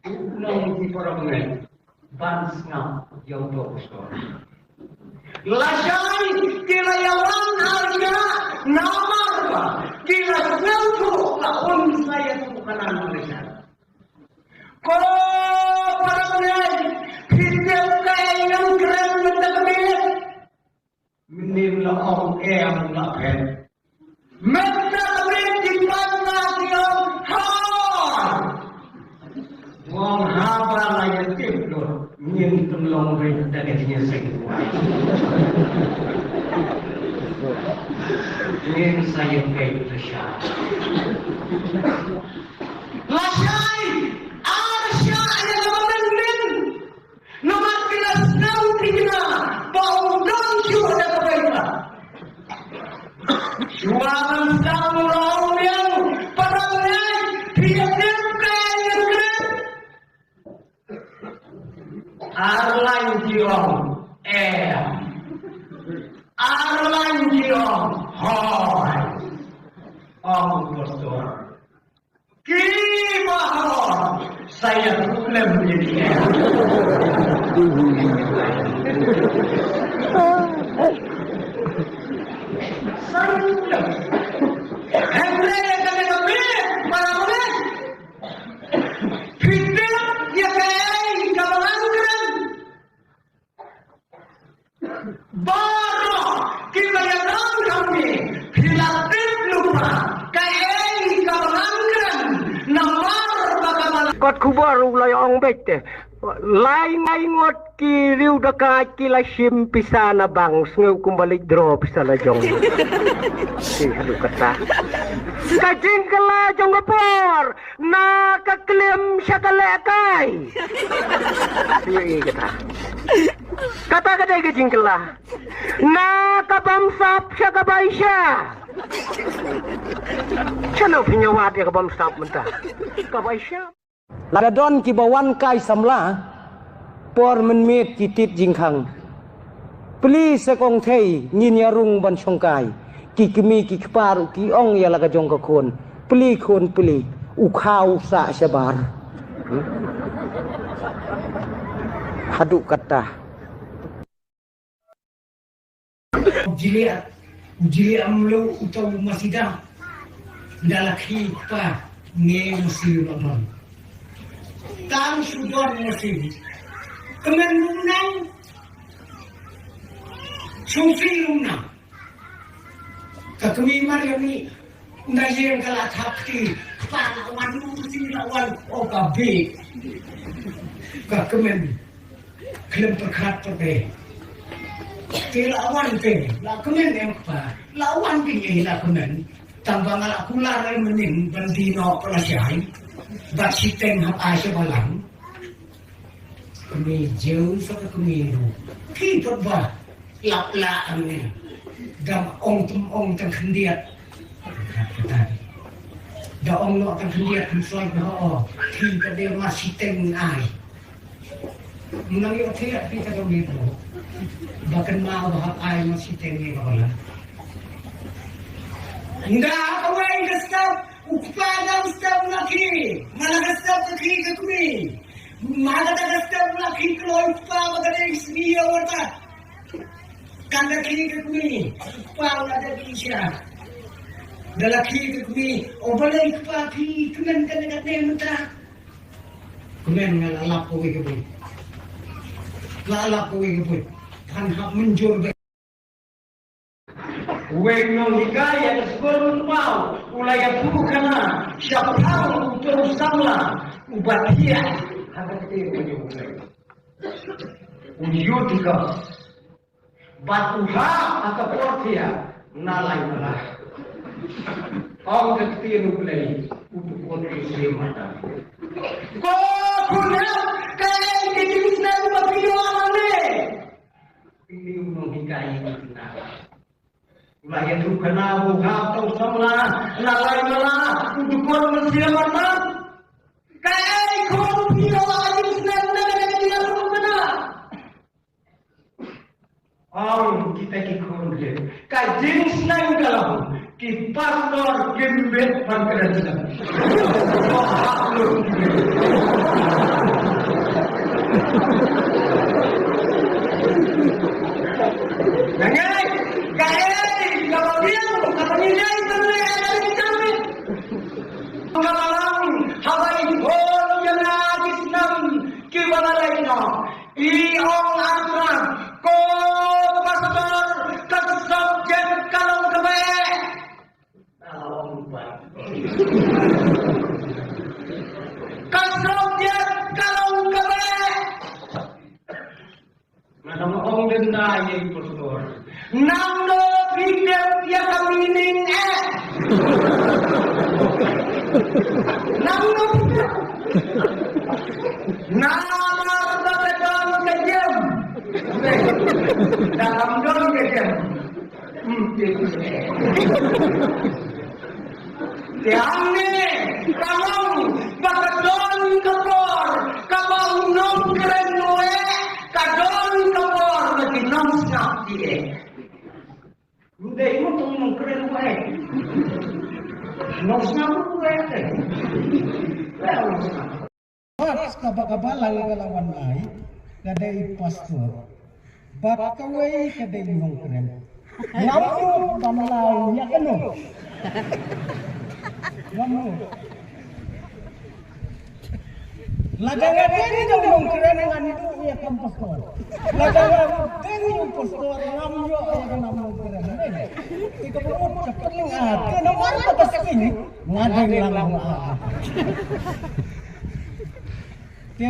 Nong di porongnya, bans ngap yang bagus kok. Lasai kila yawan harga nama apa? Kila sentuh lahun saya bukan Indonesia. Kau porongnya hidup kayak yang keren mendekat. Menimla orang yang lakukan. Mendekat di mana dia har. Wong haba lagi tidur, nyentuh longre dari jenis semua. Ini saya kayak tersyar. Lasai, arsya yang memenin, nomor kelas 6 kita, bau donju ada kebaikan. Suara orang yang perangnya hidup kayak keren. Arlan Jiong Arlan Jiong Hoi Pastor Kimahor saya problem menjadi saya problem Henry kami para murid hidup ya kayak kawangan baru kita yang kami hilatin lupa kayak kawangan nomor bagaimana kot kubar ulay ong bete lain ngot ki riu da ka ki la sim pisana bang ngeu kumbalik drop pisana jong si hadu kata kajing kala jong gapor na kaklem syakale kai si kata kata kajing kala na kabamsap syakabaisha chano pinyawat ya kabamsap mentah kabaisha Ladadon ki bawan kai samla por menmet ki tit jingkhang pli sekong thei nyin yarung ban chongkai ki kemi ki kparu ki ong ya laga jong ka khon pli u khau sa sabar hadu kata Jili amlo utau masida dalakhi pa nge musi babon Tang sudah musim, kemenungan, sufi luna, kekumi mariami, naya kalah thapti, pahlawan musim lawan okabe, kekemen, kelem perkat perbe, kelawan pe, lakemen empa, lawan pinggir lakemen, tambang ala kular menin bandino pelasiai. Basiteng hap asya balang kami jauh sa kamiru kita ba lap-laan niya dam ong tang kendiat da ong no tang kendiat kunsoy na oo kita dia masih teng ay menang yung tiyak kita kamiru bahkan mau hap ay masih teng niya wala enggak ako ay gastap Upada ustaz laki, malah ustaz laki kami. Malah ada ustaz laki kalau upada ada istri awak. Kan laki kami, upada ada kisah. Laki kami, obalai kepapi, kemen kan dekat mentah. Kemen ngalap kowe kami. Lalap kowe kami. Kan hak menjur. Weng nong hikaya sebelum mau ulai bukan siapa tahu terus sama ubatia ada kita mulai ujutika batuha atau portia nalai malah orang ketiru mulai untuk kondisi mata kau punya kayak jenis nama bapio amane ini nong hikaya kita Ulaya tu kena buka atau sama nalai malah untuk orang Mesir mata. Kayak kau dia lagi senang dengan dia semua kena. Orang kita kikon dia. Kayak jenis senang kalau pastor gembet pangkalan. Iong Aslan, ko pastor ke subjek kalong kebe. Ke subjek kalong kebe. Manong denda yang pastor. Nando pikir dia kamining Nando pikir. Nama beton kejam. Dalam don kejam. Yang ni kamu beton kepor, kamu nom keren noe, kadon kepor lagi nom snap dia. Udah itu tuh nom keren noe, nom snap noe. Pas kabakabalang kalawan ay, kadai pastor. Bab kawai kadai limang keren. Namu pamalau ya kanu. Namu. Lagangan ini dong limang keren dengan itu ya kan pastor. Lagangan ini yung pastor namu ya kan namu keren. Ika po cepat ling at. Kenapa batas ini? Ngadeng lang ang